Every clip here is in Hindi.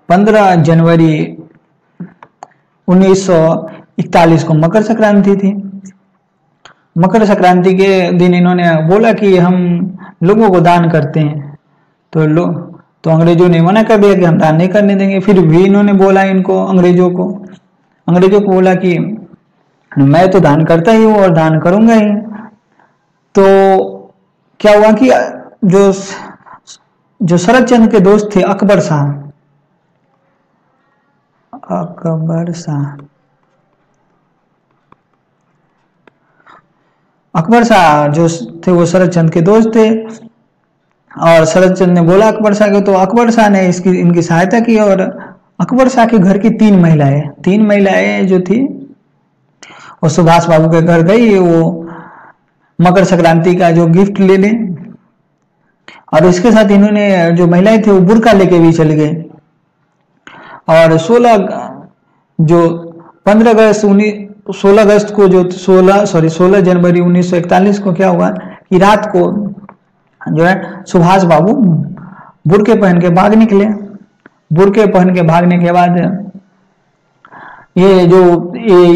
15 जनवरी 1941 को मकर संक्रांति थी। मकर संक्रांति के दिन इन्होंने बोला कि हम लोगों को दान करते हैं, तो अंग्रेजों ने मना कर दिया कि हम दान नहीं करने देंगे। फिर भी इन्होंने बोला अंग्रेजों को बोला कि मैं तो दान करता ही हूँ और दान करूंगा ही। तो क्या हुआ कि जो शरद चंद्र के दोस्त थे अकबर शाह जो थे वो शरद चंद्र के दोस्त थे, और शरद चंद्र ने बोला अकबर शाह को, तो अकबर शाह ने इनकी सहायता की। और अकबर शाह के घर की 3 महिलाएं जो थी वो सुभाष बाबू के घर गई, वो मकर संक्रांति का जो गिफ्ट ले लें, और इसके साथ इन्होंने जो महिलाएं थे वो बुर्का लेके भी चले गए। और 16 जनवरी 1941 को क्या हुआ कि रात को जो है सुभाष बाबू बुर्के पहन के भाग निकले। बुर्के पहन के भागने के बाद ये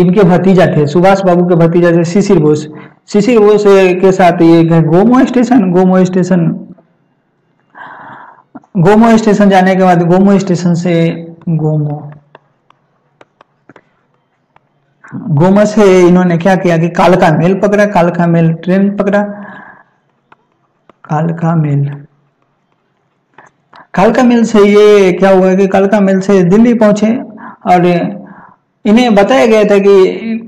इनके भतीजा थे, सुभाष बाबू के भतीजा थे शिशिर बोस के साथ ये गोमो स्टेशन जाने के बाद गोमो स्टेशन से गोमो से इन्होंने क्या किया कि कालका मेल पकड़ा, कालका मेल ट्रेन पकड़ा, कालका मेल से ये क्या हुआ कि कालका मेल से दिल्ली पहुंचे, और इन्हें बताया गया था कि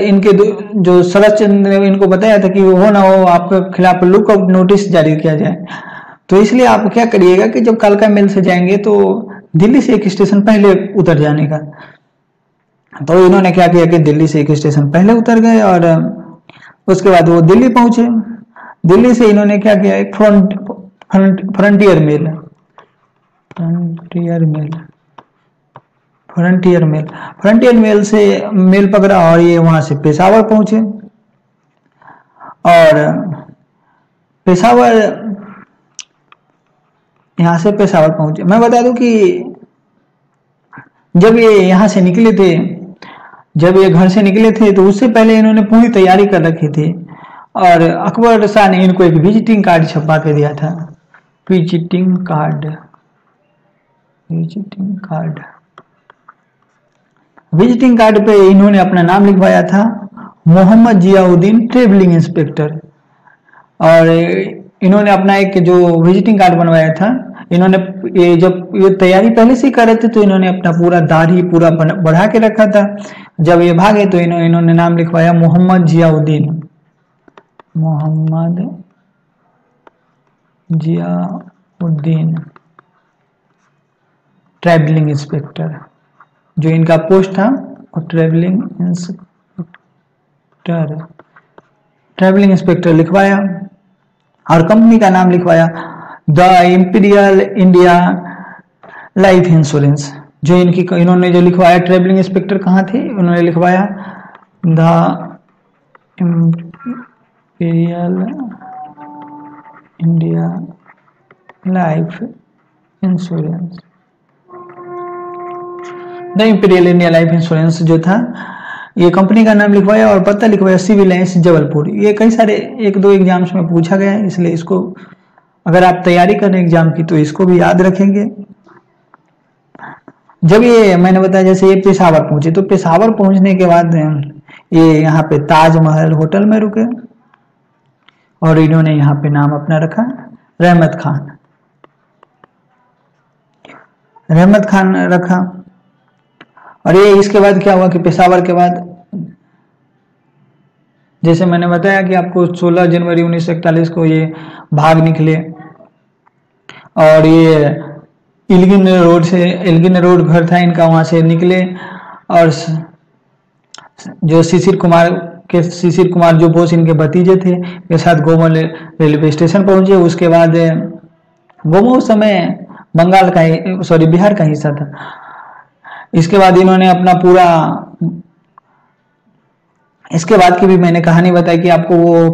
इनके जो शरद चंद्र ने इनको बताया था कि हो ना हो आपके खिलाफ लुकआउट नोटिस जारी किया जाए। तो इसलिए आप क्या करिएगा कि जब कालका मेल से जाएंगे तो दिल्ली से एक स्टेशन पहले उतर जाने का। तो इन्होंने क्या किया कि दिल्ली से एक स्टेशन पहले उतर गए, और उसके बाद वो दिल्ली पहुंचे। दिल्ली से इन्होंने क्या किया, एक फ्रंटियर मेल से मेल पकड़ा, और ये वहां से पेशावर पहुंचे। और यहाँ से पेशावर पहुंचे। मैं बता दूं कि जब ये यहाँ से निकले थे, जब ये घर से निकले थे, तो उससे पहले इन्होंने पूरी तैयारी कर रखी थी, और अकबर शाह ने इनको एक विजिटिंग कार्ड छपवा के दिया था। विजिटिंग कार्ड पे इन्होंने अपना नाम लिखवाया था, मोहम्मद जियाउद्दीन ट्रेवलिंग इंस्पेक्टर। और इन्होंने अपना एक जो विजिटिंग कार्ड बनवाया था, इन्होंने जब ये तैयारी पहले से ही कर रहे थे, तो इन्होंने अपना पूरा दाढ़ी पूरा बढ़ा के रखा था। जब ये भागे तो इन्होंने नाम लिखवाया मोहम्मद जियाउद्दीन ट्रैवलिंग इंस्पेक्टर। जो इनका पोस्ट था वो ट्रैवलिंग इंस्पेक्टर लिखवाया, और कंपनी का नाम लिखवाया the imperial India life insurance. जो इन्होंने जो लिखवाया ट्रैवलिंग इंस्पेक्टर कहाँ थे, उन्होंने लिखवाया the imperial India life insurance. The imperial India life insurance जो था, ये कंपनी का नाम लिखवाया, और पता लिखवाया सिविल लाइंस जबलपुर। ये कई सारे 1-2 एग्जाम्स में पूछा गया है, इसलिए इसको अगर आप तैयारी कर रहे हैं एग्जाम की तो इसको भी याद रखेंगे। जब ये मैंने बताया जैसे ये पेशावर पहुंचे, तो पेशावर पहुंचने के बाद ये यहाँ पे ताजमहल होटल में रुके, और इन्होंने यहाँ पे नाम अपना रखा रहमत खान रखा। और ये इसके बाद क्या हुआ कि पेशावर के बाद जैसे मैंने बताया कि आपको 16 जनवरी 1941 को ये भाग निकले, और ये एल्गिन रोड घर था इनका, वहां से निकले, और जो शिशिर कुमार जो बोस इनके भतीजे थे के साथ गोमो रेलवे स्टेशन पहुंचे। उसके बाद गोमो उस समय बिहार का हिस्सा था। इसके बाद इन्होंने अपना पूरा, इसके बाद की भी मैंने कहानी बताई कि आपको वो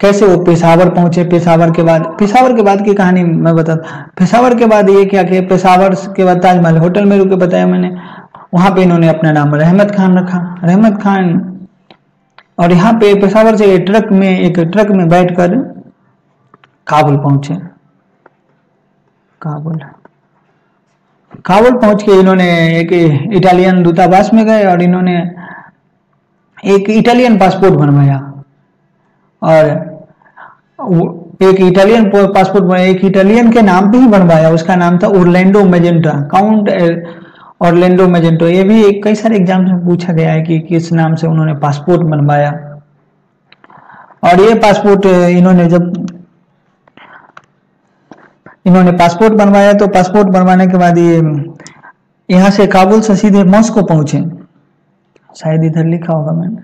कैसे वो पेशावर पहुंचे, पेशावर के बाद की कहानी मैं बताता। पेशावर के बाद ये क्या किया, पेशावर के बाद ताजमहल होटल में रुके, बताया मैंने, वहां पे इन्होंने अपना नाम रहमत खान रखा, रहमत खान। और यहाँ पे पेशावर से एक ट्रक में बैठकर काबुल पहुंचे। काबुल पहुंच के इन्होंने एक इटालियन दूतावास में गए और इन्होंने एक इटालियन पासपोर्ट बनवाया। और एक इटालियन पासपोर्ट एक इटालियन के नाम पे ही बनवाया, उसका नाम था Orlando magenta, count Orlando Magento. ये भी कई सारे एग्जाम्स में पूछा गया है कि किस नाम से उन्होंने पासपोर्ट बनवाया। और ये पासपोर्ट इन्होंने पासपोर्ट बनवाया, तो पासपोर्ट बनवाने के बाद ये यहाँ से काबुल से सीधे मॉस्को पहुंचे, शायद इधर लिखा होगा मैंने।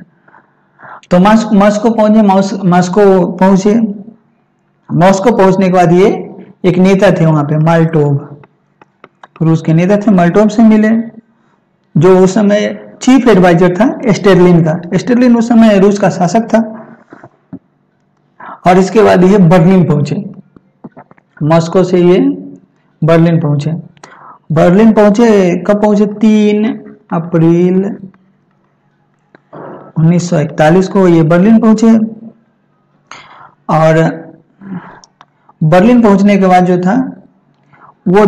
तो मॉस्को पहुंचे। मॉस्को पहुंचने के बाद ये एक नेता थे वहां पे, माल्टोव, रूस के नेता थे, माल्टोव से मिले, जो उस समय चीफ एडवाइजर था स्टेरलिन का। स्टेरलिन उस समय रूस का शासक था। और इसके बाद ये बर्लिन पहुंचे, मॉस्को से ये बर्लिन पहुंचे। कब पहुंचे? 3 अप्रैल 1941 को ये बर्लिन पहुंचे। और बर्लिन पहुंचने के बाद जो था वो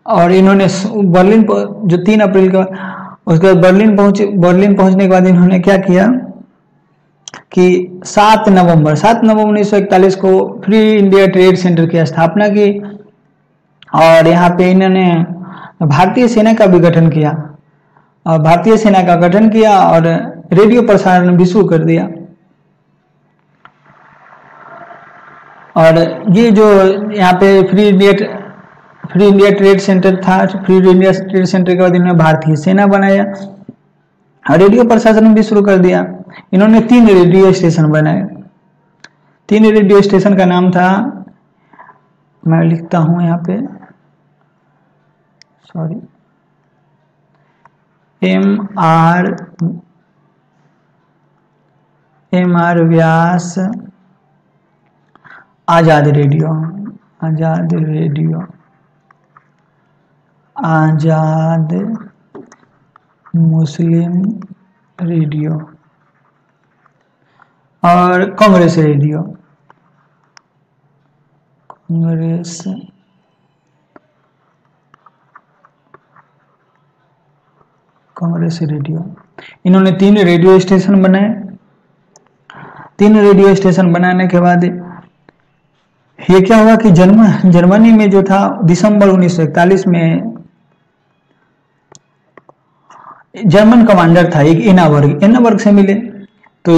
और इन्होंने बर्लिन जो 3 अप्रैल का, उसके बाद बर्लिन पहुंचने के बाद इन्होंने क्या किया कि 7 नवंबर 1941 को फ्री इंडिया ट्रेड सेंटर की स्थापना की। और यहाँ पे इन्होंने भारतीय सेना का भी गठन किया, और भारतीय सेना का गठन किया और रेडियो प्रसारण भी शुरू कर दिया। और ये जो यहाँ पे फ्री इंडिया ट्रेड सेंटर था, फ्री इंडिया ट्रेड सेंटर के बाद इन्होंने भारतीय सेना बनाया और रेडियो प्रसारण भी शुरू कर दिया। इन्होंने 3 रेडियो स्टेशन बनाए। 3 रेडियो स्टेशन का नाम था, मैं लिखता हूं यहाँ पे, सॉरी, MR व्यास आजाद रेडियो, आजाद मुस्लिम रेडियो और कांग्रेस रेडियो, कांग्रेस रेडियो। इन्होंने 3 रेडियो स्टेशन बनाए। 3 रेडियो स्टेशन बनाने के बाद ये क्या हुआ कि जर्मनी में जो था, दिसंबर 1941 में जर्मन कमांडर था एक एनाबर्ग से मिले। तो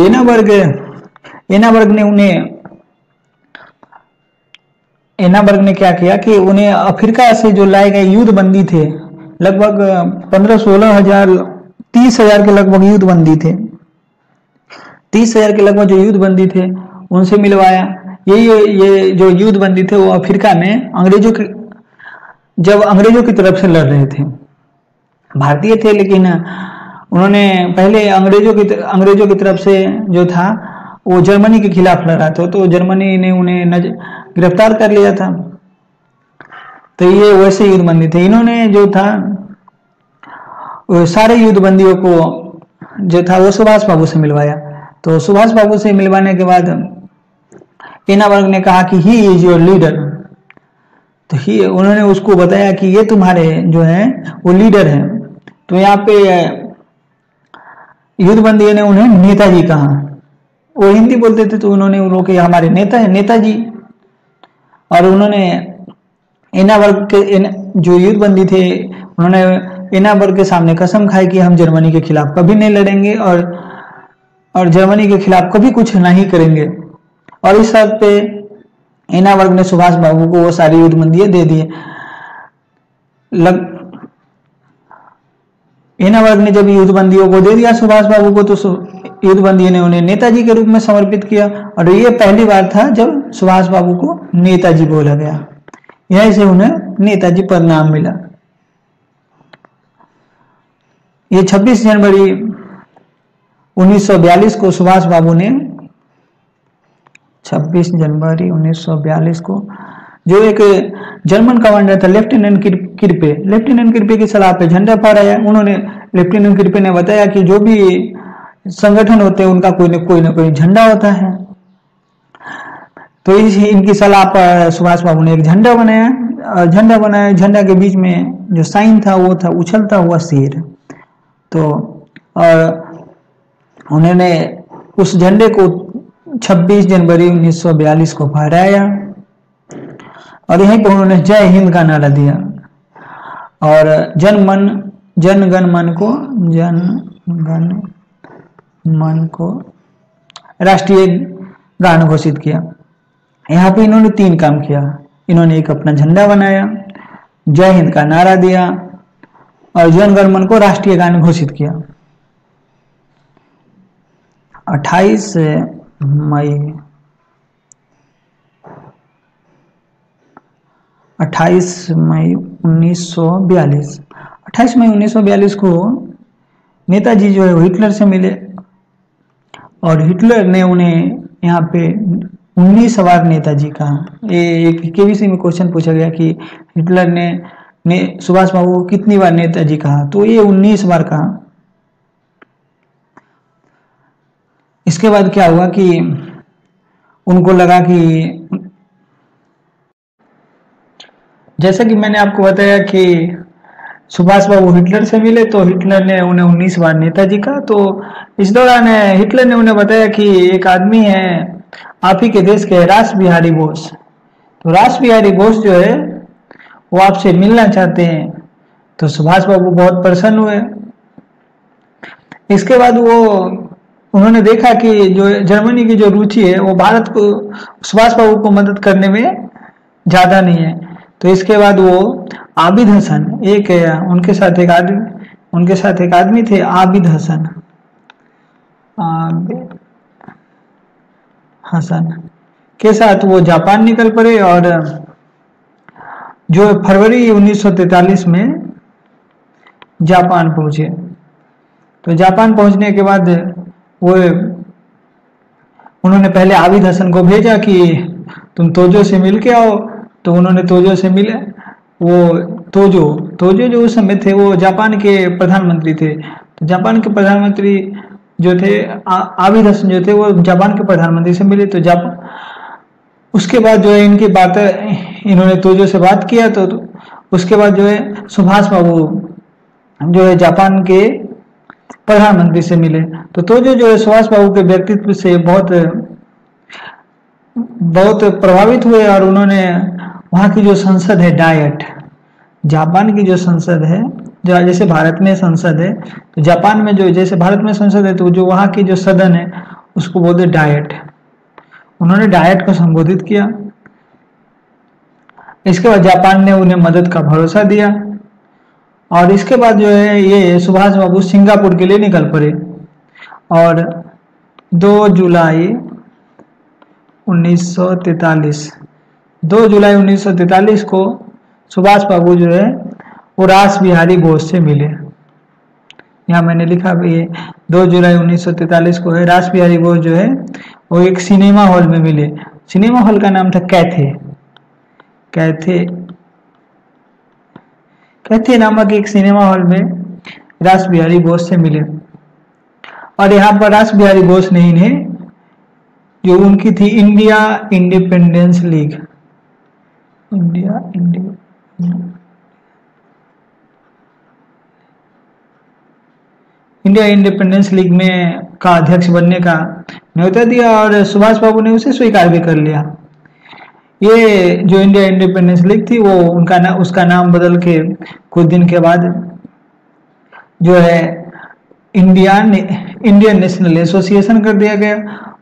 एनाबर्ग ने क्या किया कि उन्हें अफ्रीका से जो लाए गए युद्ध बंदी थे, लगभग 15-16 हजार, 30,000 के लगभग युद्ध बंदी थे, 30,000 के लगभग जो युद्ध बंदी थे उनसे मिलवाया। ये जो युद्ध बंदी थे वो अफ्रीका में जब अंग्रेजों की तरफ से लड़ रहे थे, भारतीय थे, लेकिन उन्होंने पहले अंग्रेजों की तरफ से जो था वो जर्मनी के खिलाफ लड़ा था, तो जर्मनी ने उन्हें गिरफ्तार कर लिया था। तो ये वैसे युद्धबंदी थे। इन्होंने जो था वो सारे युद्धबंदियों को जो था वो सुभाष बाबू से मिलवाया। तो सुभाष बाबू से मिलवाने के बाद एनाबर्ग ने कहा कि ही इज योर लीडर। तो उन्होंने उसको बताया कि ये तुम्हारे जो है वो लीडर हैं। तो यहाँ पे युद्धबंदी ने उन्हें नेताजी कहा। वो हिंदी बोलते थे तो उन्होंने उन लोगों के हमारे नेता है नेताजी। और उन्होंने एनाबर्ग के जो युद्धबंदी थे उन्होंने एनाबर्ग के सामने कसम खाई कि हम जर्मनी के खिलाफ कभी नहीं लड़ेंगे और जर्मनी के खिलाफ कभी कुछ नहीं करेंगे। और इस शर्त पे एनाबर्ग ने सुभाष बाबू को वो सारी युद्धबंदियां दे दिए। एनाबर्ग ने जब युद्धबंदियों को दे दिया सुभाष बाबू को, तो युद्धबंदी ने उन्हें नेताजी के रूप में समर्पित किया। और ये पहली बार था जब सुभाष बाबू को नेताजी बोला गया, यहीं से उन्हें नेताजी पद नाम मिला। ये 26 जनवरी 1942 को सुभाष बाबू ने 26 जनवरी 1942 को जो एक जर्मन कमांडर था लेफ्टिनेंट किर्पे की सलाह पे झंडा फहराया। उन्होंने लेफ्टिनेंट किर्पे ने बताया कि जो भी संगठन होते हैं उनका कोई ना कोई झंडा होता है, तो इनकी सलाह पर सुभाष बाबू ने एक झंडा बनाया। झंडा के बीच में जो साइन था वो था उछलता हुआ शेर। तो और उन्होंने उस झंडे को 26 जनवरी 1942 को फहराया और यहीं पर उन्होंने जय हिंद का नारा दिया और जन गण मन को राष्ट्रीय गान घोषित किया। यहाँ पे इन्होंने 3 काम किया। इन्होंने एक अपना झंडा बनाया, जय हिंद का नारा दिया और जन गण मन को राष्ट्रीय गान घोषित किया। 28 मई 1942 को नेताजी जो है हिटलर से मिले और हिटलर ने उन्हें यहाँ पे 19 बार नेताजी कहा। एक केबीसी में क्वेश्चन पूछा गया कि हिटलर ने सुभाष बाबू को कितनी बार नेताजी कहा, तो ये 19 बार कहा। इसके बाद क्या हुआ कि उनको लगा कि जैसा कि मैंने आपको बताया कि सुभाष बाबू हिटलर से मिले तो हिटलर ने उन्हें 19 बार नेताजी कहा। तो इस दौरान हिटलर ने उन्हें बताया कि एक आदमी है आप ही के देश के रास बिहारी बोस, तो रास बिहारी बोस जो है वो आपसे मिलना चाहते हैं। तो सुभाष बाबू बहुत प्रसन्न हुए। इसके बाद उन्होंने देखा कि जो जर्मनी की जो रुचि है वो भारत को सुभाष बाबू को मदद करने में ज्यादा नहीं है। तो इसके बाद वो आबिद हसन उनके साथ एक आदमी थे आबिद हसन के साथ वो जापान निकल पड़े और जो फरवरी 1943 में जापान पहुंचे। तो जापान पहुंचने के बाद वो उन्होंने पहले आबिद हसन को भेजा कि तुम तोजो से मिल के आओ। तो उन्होंने तोजो से मिले। वो तोजो जो उस समय थे वो जापान के प्रधानमंत्री थे। तो जापान के प्रधानमंत्री जो थे आबिद हसन जो थे वो जापान के प्रधानमंत्री से मिले। तो उसके बाद जो है इनकी बात इन्होंने तोजो से बात किया। तो उसके बाद जो है सुभाष बाबू जो है जापान के प्रधानमंत्री से मिले। तो तोजो जो है सुभाष बाबू के व्यक्तित्व से बहुत प्रभावित हुए और उन्होंने वहाँ की जो संसद है डायट, जापान की जो संसद है, जो जैसे भारत में संसद है तो जापान में जो जैसे भारत में संसद है तो जो वहाँ की जो सदन है उसको बोलते डायट। उन्होंने डायट को संबोधित किया। इसके बाद जापान ने उन्हें मदद का भरोसा दिया और इसके बाद जो है ये सुभाष बाबू सिंगापुर के लिए निकल पड़े और 2 जुलाई 1943 को सुभाष बाबू जो है वो रास बिहारी बोस से मिले। यहाँ मैंने लिखा भी है 2 जुलाई 1943 को है रास बिहारी बोस जो है वो एक सिनेमा हॉल में मिले। सिनेमा हॉल का नाम था कैथे नामक एक सिनेमा हॉल में रास बिहारी बोस से मिले और यहाँ पर रास बिहारी बोस ने इन्हें जो उनकी थी इंडिया इंडिपेंडेंस लीग में का अध्यक्ष बनने का न्योता दिया और सुभाष बाबू ने उसे स्वीकार भी कर लिया। ये जो इंडिया इंडिपेंडेंस लीग थी वो उसका नाम बदल के कुछ दिन के बाद जो है इंडियन नेशनल एसोसिएशन कर दिया गया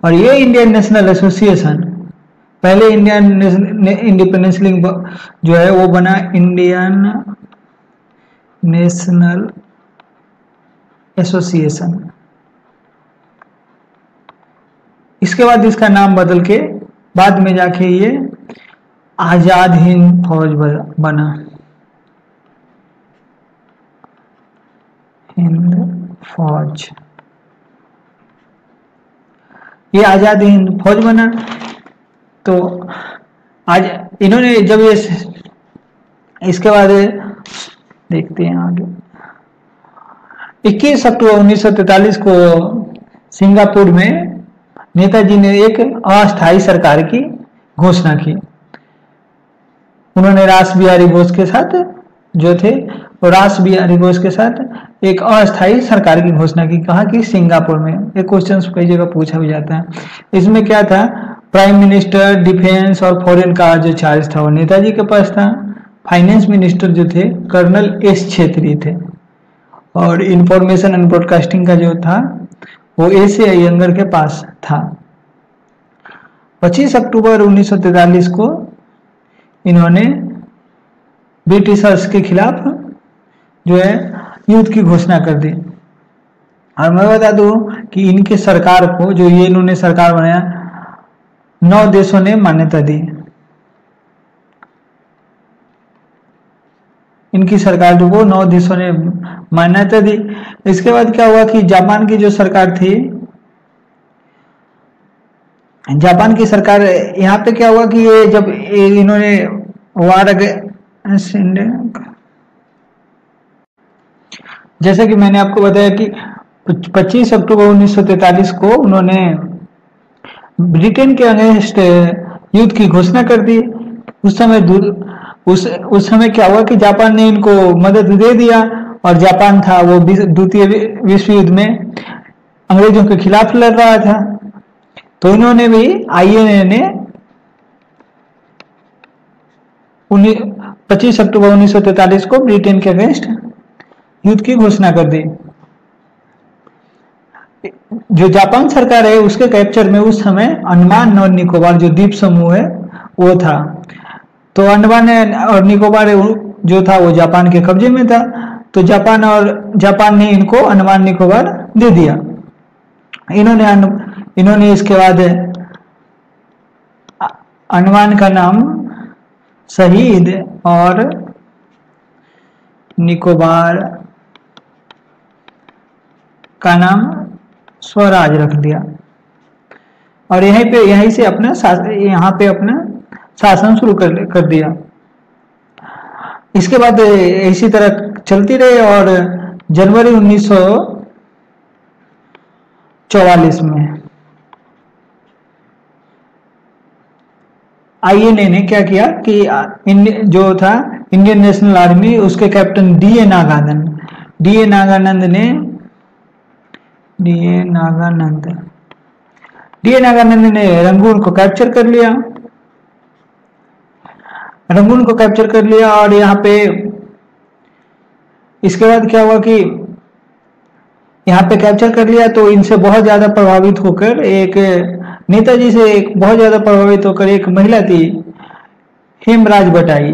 और ये इंडियन नेशनल एसोसिएशन पहले इंडियन इंडिपेंडेंस लीग जो है वो बना इंडियन नेशनल एसोसिएशन। इसके बाद इसका नाम बदल के बाद में जाके ये आजाद हिंद फौज बना, हिंद फौज। ये आजाद हिंद फौज बना। तो आज इन्होंने जब ये इसके बाद देखते हैं आगे, 21 अक्टूबर 1943 को सिंगापुर में नेताजी ने एक अस्थायी सरकार की घोषणा की। उन्होंने रास बिहारी बोस के साथ जो थे, और रास बिहारी बोस के साथ एक अस्थायी सरकार की घोषणा की। कहा कि सिंगापुर में। ये क्वेश्चन कई जगह पूछा भी जाता है। इसमें क्या था, प्राइम मिनिस्टर, डिफेंस और फॉरेन का जो चार्ज था वो नेताजी के पास था। फाइनेंस मिनिस्टर जो थे कर्नल एस छेत्री थे, और इंफॉर्मेशन एंड ब्रॉडकास्टिंग का जो था वो एस अयंगर के पास था। 25 अक्टूबर 1943 को इन्होंने ब्रिटिशर्स के खिलाफ जो है युद्ध की घोषणा कर दी। और मैं बता दूं कि इनके सरकार को, जो ये इन्होंने सरकार बनाया, 9 देशों ने मान्यता दी। इनकी सरकार को 9 देशों ने मान्यता दी। इसके बाद क्या हुआ कि जापान की जो सरकार थी, जापान की सरकार, यहाँ पे क्या हुआ कि ये जब इन्होंने वार, जैसे कि मैंने आपको बताया कि 25 अक्टूबर 1943 को उन्होंने ब्रिटेन के अगेंस्ट युद्ध की घोषणा कर दी। उस समय क्या हुआ कि जापान ने इनको मदद दे दिया, और जापान था वो द्वितीय विश्व युद्ध में अंग्रेजों के खिलाफ लड़ रहा था। तो इन्होंने भी, आईएनए ने 25 अक्टूबर 1943 को ब्रिटेन के अगेंस्ट युद्ध की घोषणा कर दी। जो जापान सरकार है उसके कैप्चर में उस समय अंडमान और निकोबार जो द्वीप समूह है वो था। तो अंडमान और निकोबार जो था वो जापान के कब्जे में था। तो जापान ने इनको अंडमान निकोबार दे दिया। इन्होंने इसके बाद अंडमान का नाम शहीद और निकोबार का नाम स्वराज रख दिया, और यहीं से अपना यहाँ पे अपना शासन शुरू कर दिया। इसके बाद इसी तरह चलती रही, और जनवरी 1944 में आईएनए ने क्या किया कि जो था इंडियन नेशनल आर्मी, उसके कैप्टन डी ए नागानंद ने रंगून को कैप्चर कर लिया। और यहाँ पे इसके बाद क्या हुआ कि यहाँ पे कैप्चर कर लिया, तो इनसे बहुत ज्यादा प्रभावित होकर नेताजी से बहुत ज्यादा प्रभावित होकर एक महिला थी, हेमराज बटाई।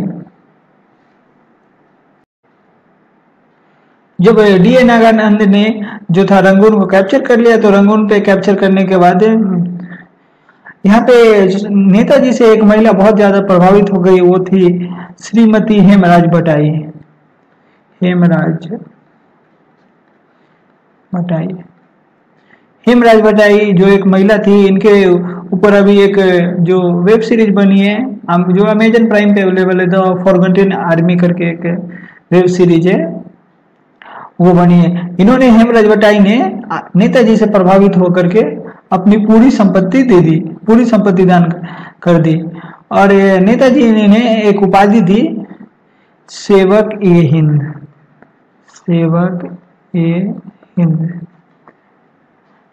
जब डी ए नागानंद ने जो था रंगून को कैप्चर कर लिया, तो रंगून पे कैप्चर करने के बाद यहाँ पे नेताजी से एक महिला बहुत ज्यादा प्रभावित हो गई, वो थी श्रीमती हेमराज बटाई जो एक महिला थी। इनके ऊपर अभी एक जो वेब सीरीज बनी है, जो अमेजन प्राइम पे अवेलेबल है, द फॉरगॉटन आर्मी करके एक वेब सीरीज है, वो बनी है। इन्होंने, हेमराज बटाई ने नेताजी से प्रभावित होकर के अपनी पूरी संपत्ति दे दी, पूरी संपत्ति दान कर दी। और नेताजी ने एक उपाधि दी, सेवक ए हिंद।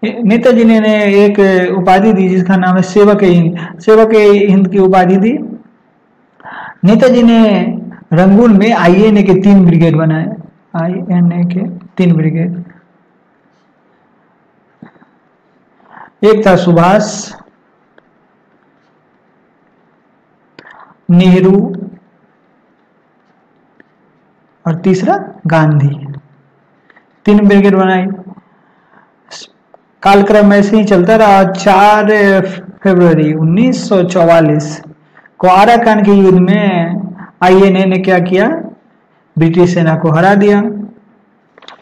नेताजी ने एक उपाधि दी जिसका नाम है सेवक ए हिंद की उपाधि दी। नेताजी ने रंगून में आईएनए के 3 ब्रिगेड बनाए, आईएनए के 3 ब्रिगेड। एक था सुभाष, नेहरू और तीसरा गांधी। 3 ब्रिगेड बनाई। कालक्रम ऐसे ही चलता रहा। 4 फरवरी 1944 को आराकान के युद्ध में आईएनए ने क्या किया, ब्रिटिश सेना को हरा दिया।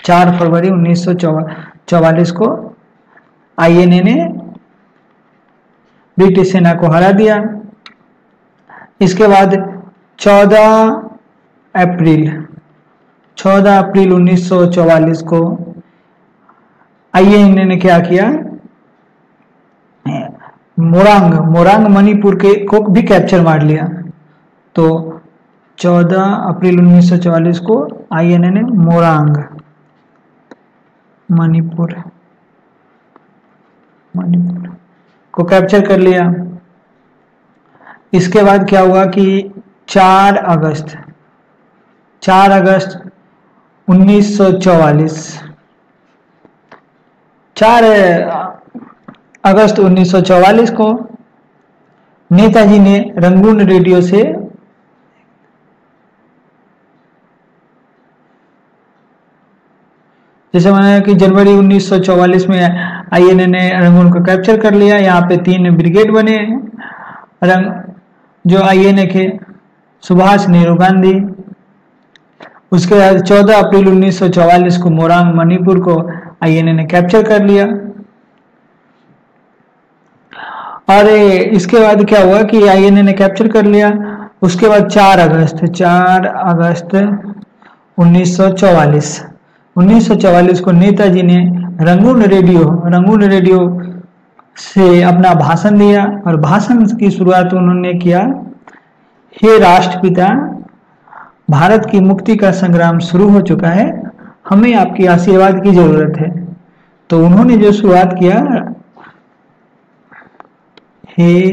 4 फरवरी 1944 को आईएनए ने ब्रिटिश सेना को हरा दिया। इसके बाद 14 अप्रैल 1944 को आईएनए ने क्या किया, मोरांग मणिपुर को भी कैप्चर मार लिया। तो 14 अप्रैल 1944 को आईएनए ने मोरांग मणिपुर को कैप्चर कर लिया। इसके बाद क्या हुआ कि 4 अगस्त 1944 4 अगस्त 1944 को नेताजी ने रंगून रेडियो से जैसे मैंने कि जनवरी 1944 में आईएनए ने रंगून को कैप्चर कर लिया। यहाँ पे 3 ब्रिगेड बने जो आईएनए के, सुभाष नेहरू गांधी। उसके बाद 14 अप्रैल 1944 को मोरांग मणिपुर को आईएनए ने कैप्चर कर लिया। और इसके बाद क्या हुआ कि आईएनए ने कैप्चर कर लिया। उसके बाद 4 अगस्त 1944 को नेताजी ने रंगून रेडियो से अपना भाषण दिया। और भाषण की शुरुआत उन्होंने किया, हे राष्ट्रपिता, भारत की मुक्ति का संग्राम शुरू हो चुका है, हमें आपकी आशीर्वाद की जरूरत है। तो उन्होंने जो शुरुआत किया, हे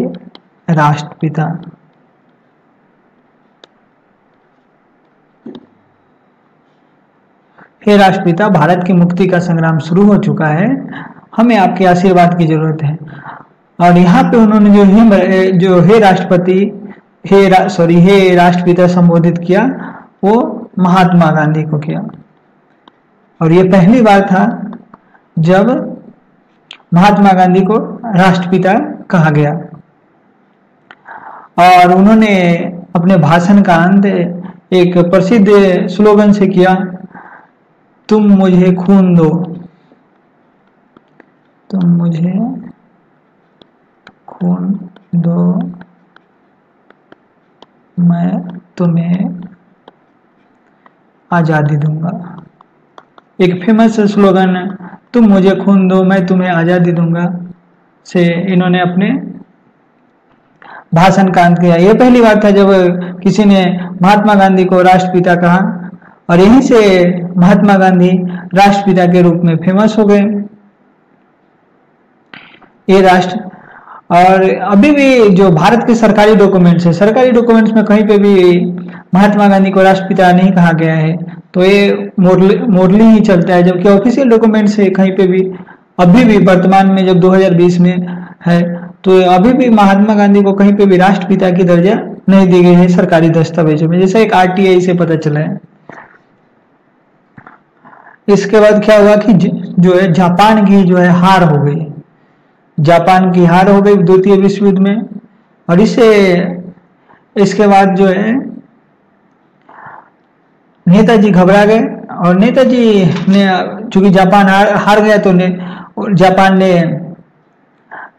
राष्ट्रपिता, हे राष्ट्रपिता, भारत की मुक्ति का संग्राम शुरू हो चुका है, हमें आपके आशीर्वाद की जरूरत है। और यहाँ पे उन्होंने जो हे राष्ट्रपिता संबोधित किया, वो महात्मा गांधी को किया। और ये पहली बार था जब महात्मा गांधी को राष्ट्रपिता कहा गया। और उन्होंने अपने भाषण का अंत एक प्रसिद्ध स्लोगन से किया, तुम मुझे खून दो, तुम मुझे खून दो, मैं तुम्हें आजादी दूंगा। एक फेमस स्लोगन, तुम मुझे खून दो मैं तुम्हें आजादी दूंगा, से इन्होंने अपने भाषण का अंत किया। यह पहली बार था जब किसी ने महात्मा गांधी को राष्ट्रपिता कहा। और यहीं से महात्मा गांधी राष्ट्रपिता के रूप में फेमस हो गए। ये राष्ट्र, और अभी भी जो भारत के सरकारी डॉक्यूमेंट्स है, सरकारी डॉक्यूमेंट्स में कहीं पे भी महात्मा गांधी को राष्ट्रपिता नहीं कहा गया है, तो ये मोरली ही चलता है। जबकि ऑफिशियल डॉक्यूमेंट से कहीं पे भी अभी भी वर्तमान में जब 2020 में है, तो अभी भी महात्मा गांधी को कहीं पे भी राष्ट्रपिता की दर्जा नहीं दी गई है सरकारी दस्तावेजों में, जैसे एक आरटीआई से पता चला है। इसके बाद क्या हुआ कि जो है जापान की जो है हार हो गई, जापान की हार हो गई द्वितीय विश्व युद्ध में। और इसके बाद जो है नेताजी घबरा गए। और नेताजी ने, चूंकि जापान हार गया, तो जापान ने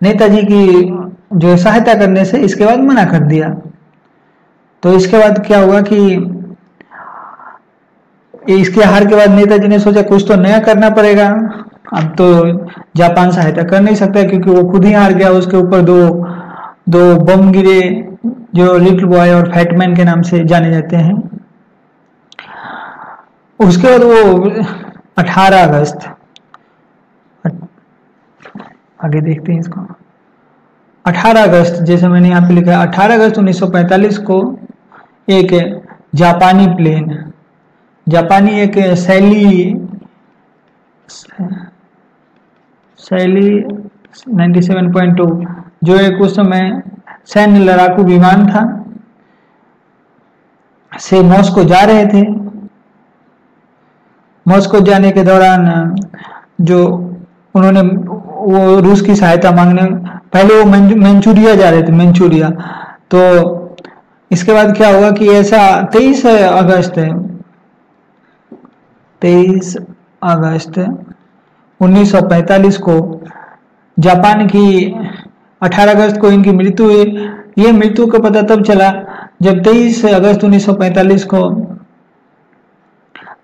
नेताजी की जो सहायता करने से इसके बाद मना कर दिया। तो इसके बाद क्या हुआ कि इसके हार के बाद नेताजी ने सोचा कुछ तो नया करना पड़ेगा। अब तो जापान सहायता कर नहीं सकता क्योंकि वो खुद ही हार गया। उसके ऊपर दो बम गिरे जो लिटिल बॉय और फैटमैन के नाम से जाने जाते हैं। उसके बाद वो 18 अगस्त, आगे देखते हैं इसको, 18 अगस्त, जैसे मैंने यहाँ पे लिखा है 18 अगस्त 1945 को एक जापानी प्लेन, जापानी एक शैली 97.2 जो एक उस समय सैन्य लड़ाकू विमान था, से मॉस्को जा रहे थे। मॉस्को जाने के दौरान जो उन्होंने वो रूस की सहायता मांगने, पहले वो मंचूरिया जा रहे थे, मंचूरिया। तो इसके बाद क्या हुआ कि ऐसा 23 अगस्त 1945 को जापान की 18 अगस्त को इनकी मृत्यु हुई। ये मृत्यु का पता तब चला जब 23 अगस्त 1945 को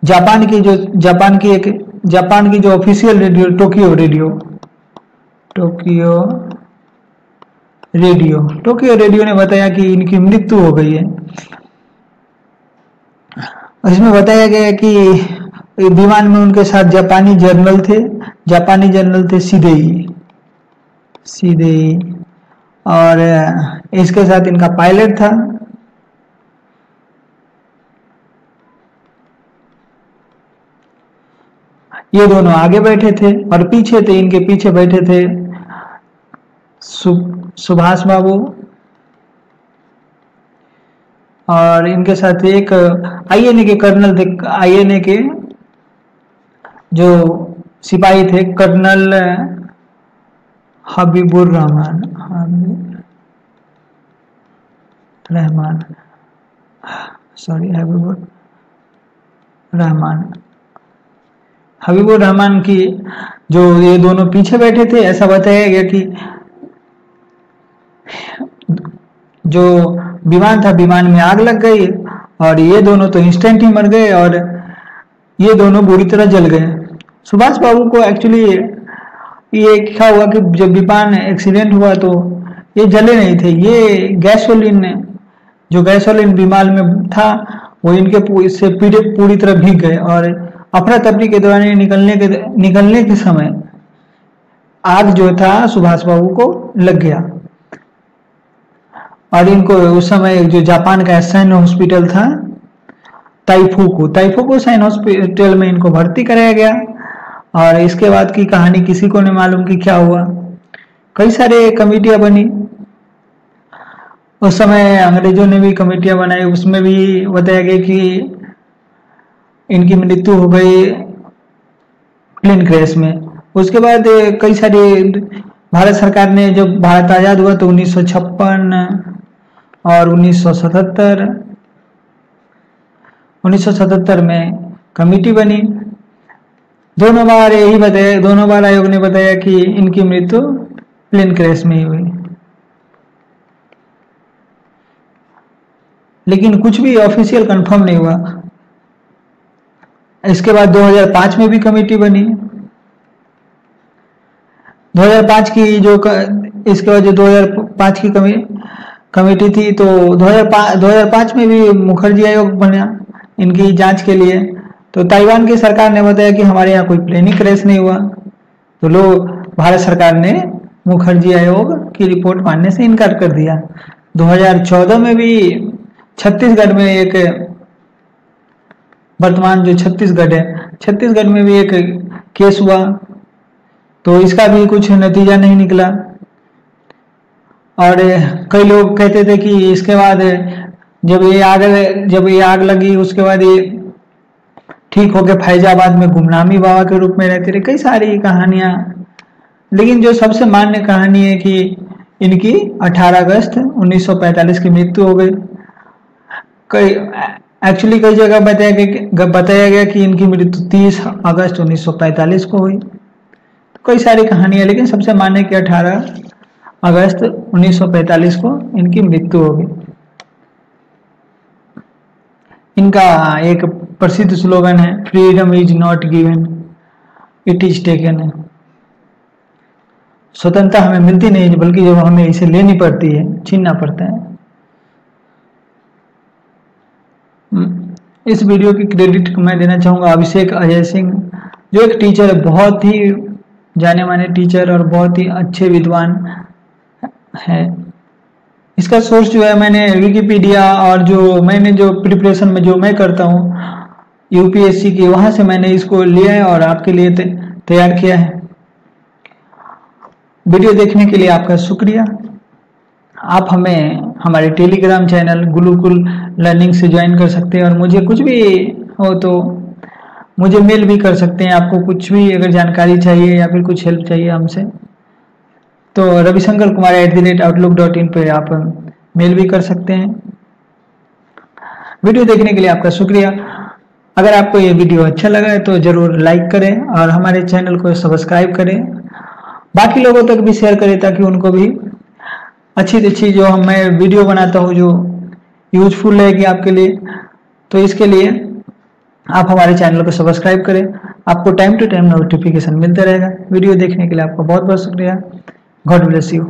जापान की जो ऑफिशियल रेडियो टोक्यो रेडियो ने बताया कि इनकी मृत्यु हो गई है। इसमें बताया गया कि विमान में उनके साथ जापानी जर्नल थे सीधे और इसके साथ इनका पायलट था। ये दोनों आगे बैठे थे और इनके पीछे बैठे थे सुभाष बाबू और इनके साथ एक आईएनए के कर्नल थे। आईएनए के जो सिपाही थे कर्नल हबीबुर रहमान की जो ये दोनों पीछे बैठे थे। ऐसा बताया गया कि जो विमान था, विमान में आग लग गई और ये दोनों तो इंस्टेंट ही मर गए और ये दोनों बुरी तरह जल गए। सुभाष बाबू को एक्चुअली ये क्या हुआ कि जब विमान एक्सीडेंट हुआ तो ये जले नहीं थे। ये गैसोलीन विमान में था वो इनके इससे पूरी तरह भीग गए और अफरा तफरी के दौरान निकलने के समय आग जो था सुभाष बाबू को लग गया और इनको उस समय जो जापान का सैन्य हॉस्पिटल था ताइफुकु सैन्य हॉस्पिटल में इनको भर्ती कराया गया। और इसके बाद की कहानी किसी को नहीं मालूम कि क्या हुआ। कई सारे कमेटियां बनी उस समय, अंग्रेजों ने भी कमेटियां बनाई। उसमें भी बताया गया कि इनकी मृत्यु हो गई प्लेन क्रैश में। उसके बाद कई सारे भारत सरकार ने जब भारत आजाद हुआ तो 1956 और 1977 में कमेटी बनी। दोनों बार आयोग ने बताया कि इनकी मृत्यु प्लेन क्रैश में ही हुई, लेकिन कुछ भी ऑफिशियल कंफर्म नहीं हुआ। इसके बाद 2005 में भी कमेटी बनी। 2005 की इसके बाद जो 2005 की कमेटी थी तो 2005 में भी मुखर्जी आयोग बना इनकी जांच के लिए। तो ताइवान की सरकार ने बताया कि हमारे यहाँ कोई प्लेन क्रैश नहीं हुआ, तो भारत सरकार ने मुखर्जी आयोग की रिपोर्ट मानने से इनकार कर दिया। 2014 में भी छत्तीसगढ़ में एक, वर्तमान जो छत्तीसगढ़ में भी एक केस हुआ तो इसका भी कुछ नतीजा नहीं निकला। और कई लोग कहते थे कि इसके बाद जब ये आग लगी उसके बाद ये ठीक होके फैजाबाद में गुमनामी बाबा के रूप में रहते रहे। कई सारी कहानियां, लेकिन जो सबसे मान्य कहानी है कि इनकी 18 अगस्त 1945 की मृत्यु हो गई। कई जगह बताया गया कि इनकी मृत्यु 30 अगस्त 1945 को हुई। कई सारी कहानियां, लेकिन सबसे मान्य कि 18 अगस्त 1945 को इनकी मृत्यु हो गई। इनका एक प्रसिद्ध स्लोगन है, freedom is not given, it is taken. स्वतंत्रता हमें मिलती नहीं है, बल्कि जब हमें इसे लेनी पड़ती है, छीनना पड़ता है। इस वीडियो की क्रेडिट मैं देना चाहूंगा अभिषेक अजय सिंह, जो एक टीचर है, बहुत ही जाने माने टीचर और बहुत ही अच्छे विद्वान है। इसका सोर्स जो है मैंने विकिपीडिया और मैंने जो प्रिपरेशन में जो मैं करता हूँ यूपीएससी की, वहां से मैंने इसको लिया है और आपके लिए तैयार किया है। वीडियो देखने के लिए आपका शुक्रिया। आप हमें हमारे टेलीग्राम चैनल गुरुकुल लर्निंग से ज्वाइन कर सकते हैं और मुझे कुछ भी हो तो मुझे मेल भी कर सकते हैं। आपको कुछ भी अगर जानकारी चाहिए या फिर कुछ हेल्प चाहिए हमसे तो ravisankarkumar@outlook.in पे आप मेल भी कर सकते हैं। वीडियो देखने के लिए आपका शुक्रिया। अगर आपको ये वीडियो अच्छा लगा है तो जरूर लाइक करें और हमारे चैनल को सब्सक्राइब करें, बाकी लोगों तक भी शेयर करें ताकि उनको भी अच्छी अच्छी जो मैं वीडियो बनाता हूँ जो यूजफुल रहेगी आपके लिए। तो इसके लिए आप हमारे चैनल को सब्सक्राइब करें, आपको टाइम टू टाइम नोटिफिकेशन मिलता रहेगा। वीडियो देखने के लिए आपका बहुत बहुत शुक्रिया। God bless you.